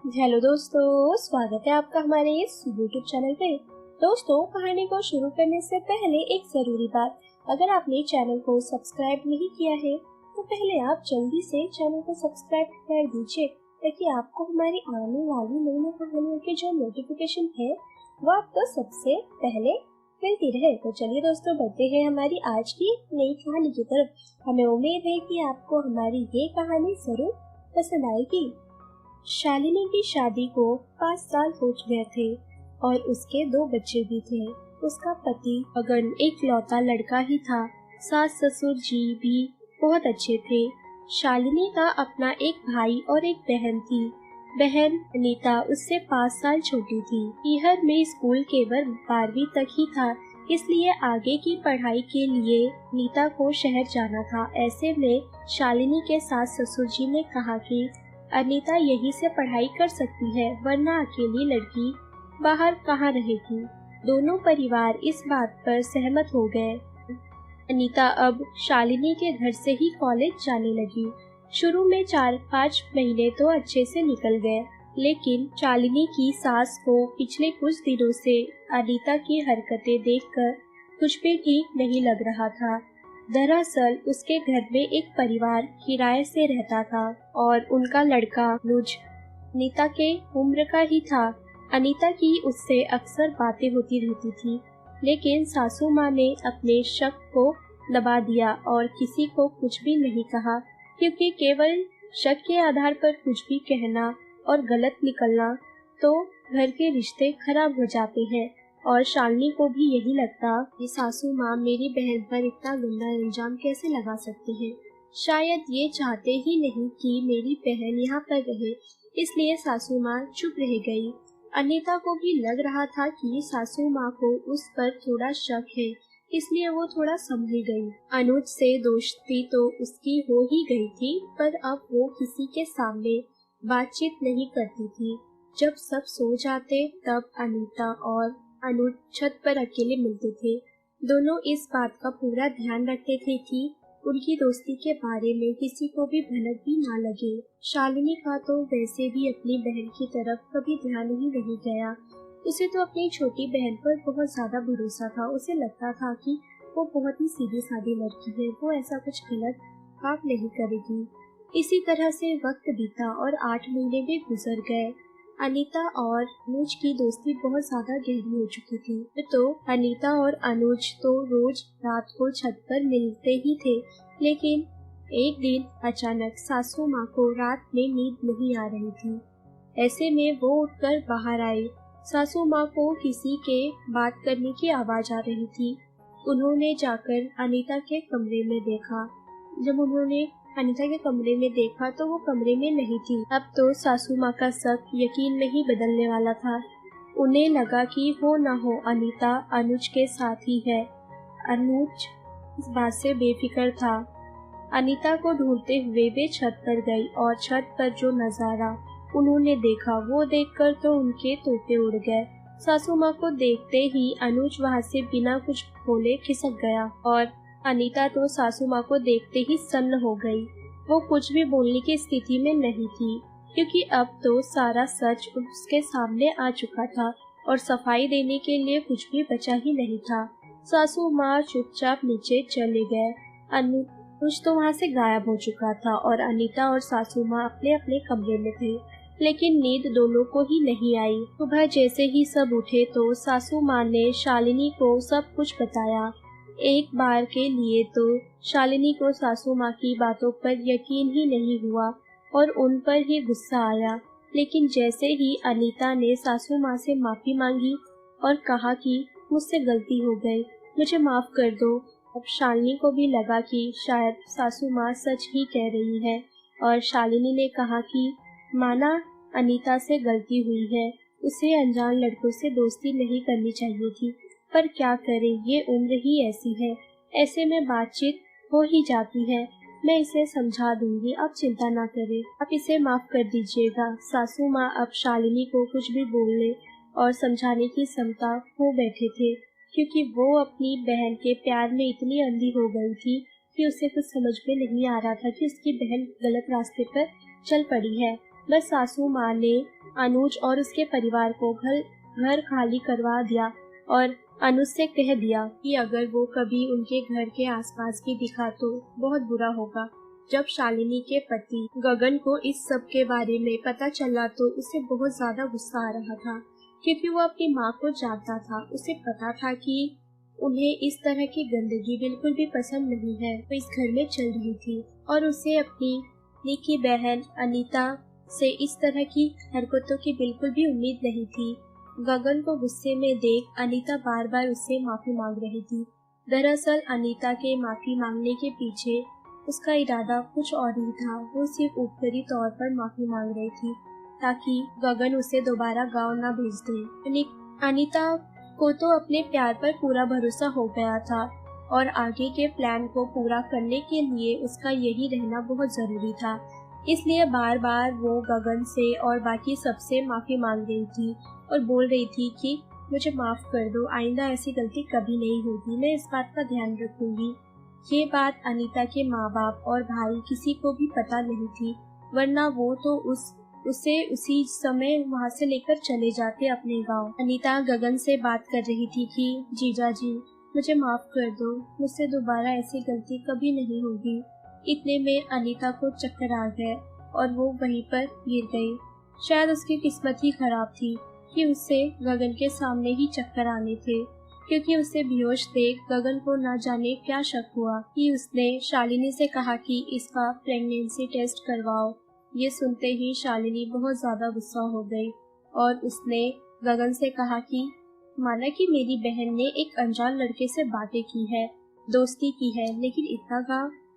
Hello दोस्तों, स्वागत है आपका हमारे इस यूट्यूब चैनल पे। दोस्तों, कहानी को शुरू करने से पहले एक जरूरी बात, अगर आपने चैनल को सब्सक्राइब नहीं किया है तो पहले आप जल्दी से चैनल को सब्सक्राइब कर दीजिए ताकि आपको हमारी आने वाली नई नई कहानियों की जो नोटिफिकेशन है वो आपको सबसे पहले मिलती रहे। तो चलिए दोस्तों, बढ़ते हैं हमारी आज की नई कहानी की तरफ। हमें उम्मीद है कि आपको हमारी ये कहानी जरूर पसंद आएगी। शालिनी की शादी को 5 साल हो गए थे और उसके 2 बच्चे भी थे। उसका पति अगन एक लौता लड़का ही था। सास ससुर जी भी बहुत अच्छे थे। शालिनी का अपना एक भाई और एक बहन थी। बहन अनीता उससे 5 साल छोटी थी। ईहर में स्कूल केवल 12वीं तक ही था, इसलिए आगे की पढ़ाई के लिए नीता को शहर जाना था। ऐसे में शालिनी के सास ससुर जी ने कहा कि अनीता यहीं से पढ़ाई कर सकती है, वरना अकेली लड़की बाहर कहाँ रहेगी। दोनों परिवार इस बात पर सहमत हो गए। अनीता अब शालिनी के घर से ही कॉलेज जाने लगी। शुरू में 4-5 महीने तो अच्छे से निकल गए, लेकिन शालिनी की सास को पिछले कुछ दिनों से अनीता की हरकतें देखकर कुछ भी ठीक नहीं लग रहा था। दरअसल उसके घर में एक परिवार किराए से रहता था और उनका लड़का अनुज अनीता के उम्र का ही था। अनीता की उससे अक्सर बातें होती रहती थी, लेकिन सासू माँ ने अपने शक को दबा दिया और किसी को कुछ भी नहीं कहा, क्योंकि केवल शक के आधार पर कुछ भी कहना और गलत निकलना तो घर के रिश्ते खराब हो जाते हैं। और शालिनी को भी यही लगता कि सासू माँ मेरी बहन पर इतना गंदा इल्जाम कैसे लगा सकती हैं। शायद ये चाहते ही नहीं कि मेरी बहन यहाँ पर रहे, इसलिए सासू माँ चुप रह गई। अनीता को भी लग रहा था कि सासू माँ को उस पर थोड़ा शक है, इसलिए वो थोड़ा संभल गई। अनुज से दोस्ती तो उसकी हो ही गई थी, पर अब वो किसी के सामने बातचीत नहीं करती थी। जब सब सो जाते तब अनीता और अनुज छत पर अकेले मिलते थे। दोनों इस बात का पूरा ध्यान रखते थे कि उनकी दोस्ती के बारे में किसी को भी भनक भी ना लगे। शालिनी का तो वैसे भी अपनी बहन की तरफ कभी ध्यान ही नहीं गया। उसे तो अपनी छोटी बहन पर बहुत ज्यादा भरोसा था। उसे लगता था कि वो बहुत ही सीधी सादी लड़की है, वो ऐसा कुछ गलत काम नहीं करेगी। इसी तरह से वक्त बीता और 8 महीने भी गुजर गए। अनीता और अनुज की दोस्ती बहुत ज्यादा गहरी हो चुकी थी। तो अनीता और अनुज तो रोज रात को छत पर मिलते ही थे, लेकिन एक दिन अचानक सासू माँ को रात में नींद नहीं आ रही थी। ऐसे में वो उठकर बाहर आई। सासू माँ को किसी के बात करने की आवाज आ रही थी। उन्होंने जाकर अनीता के कमरे में देखा। जब उन्होंने अनीता के कमरे में देखा तो वो कमरे में नहीं थी। अब तो सासू माँ का शक यकीन में ही बदलने वाला था। उन्हें लगा कि हो ना हो अनीता अनुज के साथ ही है। अनुज इस बात से बेफिक्र था। अनीता को ढूंढते हुए वे छत पर गई और छत पर जो नजारा उन्होंने देखा वो देखकर तो उनके तोते उड़ गए। सासू माँ को देखते ही अनुज वहाँ से बिना कुछ बोले खिसक गया और अनीता तो सासू माँ को देखते ही सन्न हो गई। वो कुछ भी बोलने की स्थिति में नहीं थी, क्योंकि अब तो सारा सच उसके सामने आ चुका था और सफाई देने के लिए कुछ भी बचा ही नहीं था। सासू माँ चुपचाप नीचे चले गए। अनुज तो वहाँ से गायब हो चुका था और अनीता और सासू माँ अपने अपने कमरे में थे, लेकिन नींद दोनों को ही नहीं आई। सुबह जैसे ही सब उठे तो सासू माँ ने शालिनी को सब कुछ बताया। एक बार के लिए तो शालिनी को सासू माँ की बातों पर यकीन ही नहीं हुआ और उन पर ही गुस्सा आया। लेकिन जैसे ही अनीता ने सासू माँ से माफी मांगी और कहा कि मुझसे गलती हो गई, मुझे माफ कर दो, अब शालिनी को भी लगा कि शायद सासू माँ सच ही कह रही है। और शालिनी ने कहा कि माना अनीता से गलती हुई है, उसे अनजान लड़कों से दोस्ती नहीं करनी चाहिए थी, पर क्या करें, ये उम्र ही ऐसी है। ऐसे में बातचीत हो ही जाती है। मैं इसे समझा दूंगी, आप चिंता ना करें, आप इसे माफ कर दीजिएगा। सासू माँ अब शालिनी को कुछ भी बोलने और समझाने की क्षमता खो बैठे थे, क्योंकि वो अपनी बहन के प्यार में इतनी अंधी हो गई थी कि उसे कुछ समझ में नहीं आ रहा था कि उसकी बहन गलत रास्ते पर चल पड़ी है। बस सासू माँ ने अनुज और उसके परिवार को घर खाली करवा दिया और अनुज से कह दिया कि अगर वो कभी उनके घर के आसपास भी दिखा तो बहुत बुरा होगा। जब शालिनी के पति गगन को इस सब के बारे में पता चला तो उसे बहुत ज्यादा गुस्सा आ रहा था, क्योंकि वो अपनी माँ को जानता था। उसे पता था कि उन्हें इस तरह की गंदगी बिल्कुल भी पसंद नहीं है। वो इस घर में चल रही थी और उसे अपनी निकी बहन अनीता से इस तरह की हरकतों की बिल्कुल भी उम्मीद नहीं थी। गगन को गुस्से में देख अनीता बार बार उससे माफी मांग रही थी। दरअसल अनीता के माफी मांगने के पीछे उसका इरादा कुछ और ही था। वो सिर्फ ऊपरी तौर पर माफी मांग रही थी ताकि गगन उसे दोबारा गांव न भेज दे। अनीता को तो अपने प्यार पर पूरा भरोसा हो गया था और आगे के प्लान को पूरा करने के लिए उसका यही रहना बहुत जरूरी था। इसलिए बार बार वो गगन से और बाकी सबसे माफी मांग रही थी और बोल रही थी कि मुझे माफ कर दो, आइंदा ऐसी गलती कभी नहीं होगी, मैं इस बात का ध्यान रखूंगी। ये बात अनीता के माँ बाप और भाई किसी को भी पता नहीं थी, वरना वो तो उसे उसी समय वहाँ से लेकर चले जाते अपने गांव। अनीता गगन से बात कर रही थी कि जीजा जी मुझे माफ कर दो, मुझसे दोबारा ऐसी गलती कभी नहीं होगी। इतने में अनीता को चक्कर आ गए और वो वहीं पर गिर गई। शायद उसकी किस्मत ही खराब थी कि उससे गगन के सामने ही चक्कर आने थे, क्योंकि उसे बेहोश देख गगन को न जाने क्या शक हुआ कि उसने शालिनी से कहा कि इसका प्रेगनेंसी टेस्ट करवाओ। ये सुनते ही शालिनी बहुत ज्यादा गुस्सा हो गई और उसने गगन से कहा कि माना कि मेरी बहन ने एक अनजान लड़के से बातें की है, दोस्ती की है, लेकिन इतना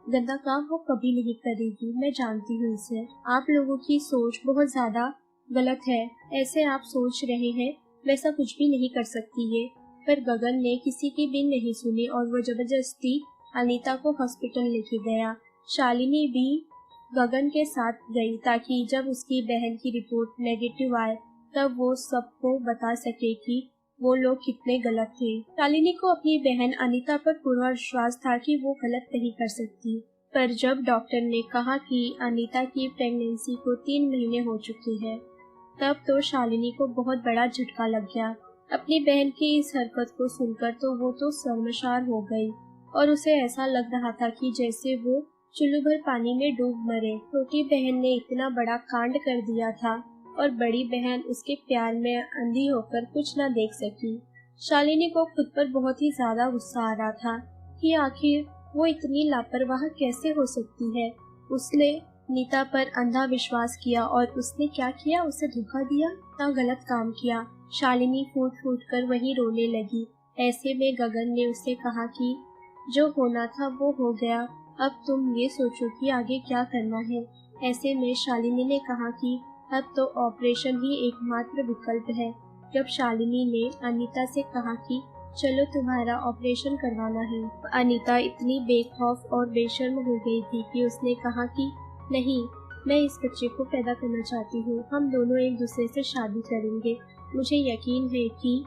गंदा काम वो कभी नहीं करेगी। मैं जानती हूँ इसे। आप लोगों की सोच बहुत ज्यादा गलत है। ऐसे आप सोच रहे हैं वैसा कुछ भी नहीं कर सकती है। पर गगन ने किसी की भी नहीं सुनी और वो जबरदस्ती अनीता को हॉस्पिटल लेके गया। शालिनी भी गगन के साथ गई ताकि जब उसकी बहन की रिपोर्ट नेगेटिव आए तब वो सबको बता सके कि वो लोग कितने गलत थे। शालिनी को अपनी बहन अनीता पर पूरा विश्वास था कि वो गलत नहीं कर सकती, पर जब डॉक्टर ने कहा कि अनीता की प्रेगनेंसी को 3 महीने हो चुके हैं, तब तो शालिनी को बहुत बड़ा झटका लग गया। अपनी बहन की इस हरकत को सुनकर तो वो तो शर्मसार हो गई और उसे ऐसा लग रहा था कि जैसे वो चुल्लू भर पानी में डूब मरे। छोटी बहन ने इतना बड़ा कांड कर दिया था और बड़ी बहन उसके प्यार में अंधी होकर कुछ न देख सकी। शालिनी को खुद पर बहुत ही ज्यादा गुस्सा आ रहा था कि आखिर वो इतनी लापरवाह कैसे हो सकती है। उसने नीता पर अंधा विश्वास किया और उसने क्या किया, उसे धोखा दिया, इतना गलत काम किया। शालिनी फूट फूट कर वहीं रोने लगी। ऐसे में गगन ने उससे कहा कि जो होना था वो हो गया, अब तुम ये सोचो कि आगे क्या करना है। ऐसे में शालिनी ने कहा कि अब तो ऑपरेशन ही एकमात्र विकल्प है। जब शालिनी ने अनीता से कहा कि चलो तुम्हारा ऑपरेशन करवाना है, अनीता इतनी बेखौफ और बेशर्म हो गई थी कि उसने कहा कि नहीं, मैं इस बच्चे को पैदा करना चाहती हूँ, हम दोनों एक दूसरे से शादी करेंगे, मुझे यकीन है कि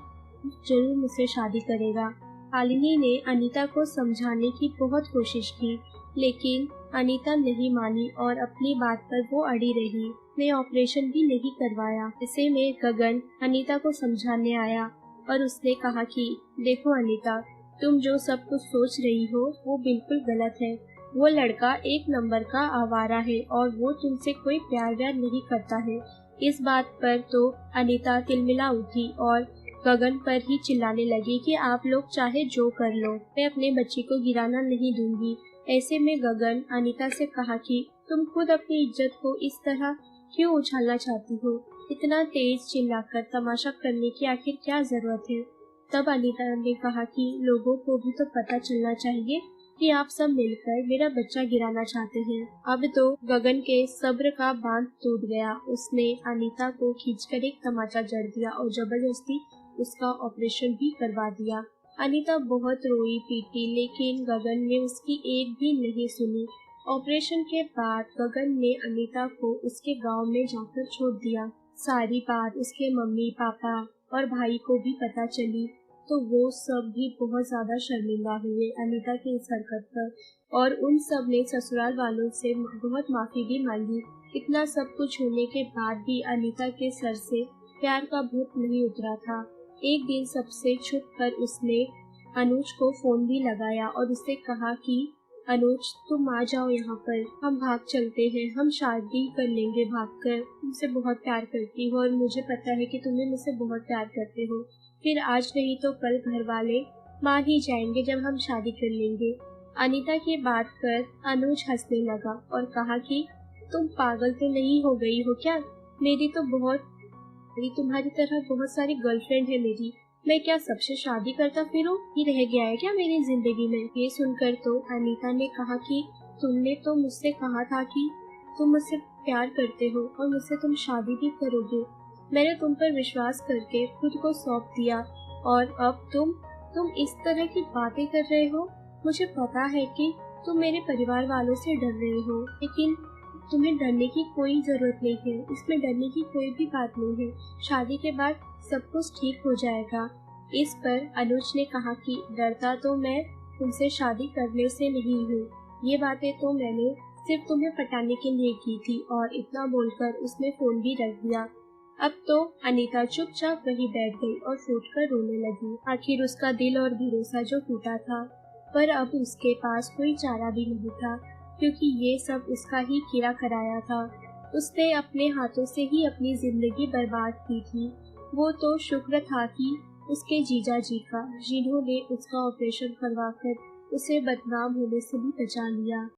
जरूर मुझसे शादी करेगा। शालिनी ने अनीता को समझाने की बहुत कोशिश की, लेकिन अनीता नहीं मानी और अपनी बात पर वो अड़ी रही। ने ऑपरेशन भी नहीं करवाया। ऐसे में गगन अनीता को समझाने आया और उसने कहा कि देखो अनीता, तुम जो सब कुछ सोच रही हो वो बिल्कुल गलत है। वो लड़का 1 नंबर का आवारा है और वो तुमसे कोई प्यार व्यार नहीं करता है। इस बात पर तो अनीता तिलमिला उठी और गगन पर ही चिल्लाने लगी कि आप लोग चाहे जो कर लो, मैं अपने बच्चे को गिराना नहीं दूंगी। ऐसे में गगन अनीता से कहा कि तुम खुद अपनी इज्जत को इस तरह क्यों उछालना चाहती हो? इतना तेज चिल्लाकर तमाशा करने की आखिर क्या जरूरत है? तब अनीता ने कहा कि लोगों को भी तो पता चलना चाहिए कि आप सब मिलकर मेरा बच्चा गिराना चाहते हैं। अब तो गगन के सब्र का बांध टूट गया। उसने अनीता को खींचकर एक तमाचा जड़ दिया और जबरदस्ती उसका ऑपरेशन भी करवा दिया। अनीता बहुत रोई पीटी, लेकिन गगन ने उसकी एक भी नहीं सुनी। ऑपरेशन के बाद गगन ने अनीता को उसके गांव में जाकर छोड़ दिया। सारी बात उसके मम्मी पापा और भाई को भी पता चली तो वो सब भी बहुत ज्यादा शर्मिंदा हुए अनीता की इस हरकत पर और उन सब ने ससुराल वालों से बहुत माफी भी मांगी। इतना सब कुछ होने के बाद भी अनीता के सर से प्यार का भूत नहीं उतरा था। एक दिन सबसे छुप कर उसने अनुज को फोन भी लगाया और उससे कहा कि अनुज तुम आ जाओ यहाँ पर, हम भाग चलते हैं, हम शादी कर लेंगे भागकर। तुमसे बहुत प्यार करती हो और मुझे पता है कि तुम्हें मुझसे बहुत प्यार करते हो। फिर आज नहीं तो कल घर वाले मान ही जाएंगे जब हम शादी कर लेंगे। अनीता की बात कर अनुज हंसने लगा और कहा कि तुम पागल तो नहीं हो गई हो क्या? तुम्हारी तरह बहुत सारी गर्लफ्रेंड है मेरी। मैं क्या सबसे शादी करता फिरूं? ये रह गया है क्या मेरी जिंदगी में? ये सुनकर तो अनीता ने कहा कि तुमने तो मुझसे कहा था कि तुम मुझसे प्यार करते हो और मुझसे तुम शादी भी करोगे। मैंने तुम पर विश्वास करके खुद को सौंप दिया और अब तुम इस तरह की बातें कर रहे हो। मुझे पता है कि तुम मेरे परिवार वालों से डर रहे हो, लेकिन तुम्हें डरने की कोई जरूरत नहीं है। इसमें डरने की कोई भी बात नहीं है। शादी के बाद सब कुछ ठीक हो जाएगा। इस पर अनुज ने कहा कि डरता तो मैं तुमसे शादी करने से नहीं हूँ। ये बातें तो मैंने सिर्फ तुम्हें पटाने के लिए की थी। और इतना बोलकर उसने फोन भी रख दिया। अब तो अनीता चुपचाप वहीं बैठ गई और फूटकर रोने लगी। आखिर उसका दिल और भरोसा जो टूटा था, पर अब उसके पास कोई चारा भी नहीं था, क्योंकि ये सब उसका ही किया कराया था। उसने अपने हाथों से ही अपनी जिंदगी बर्बाद की थी। वो तो शुक्र था कि उसके जीजा जी का, जिन्होंने उसका ऑपरेशन करवाकर उसे बदनाम होने से भी बचा लिया।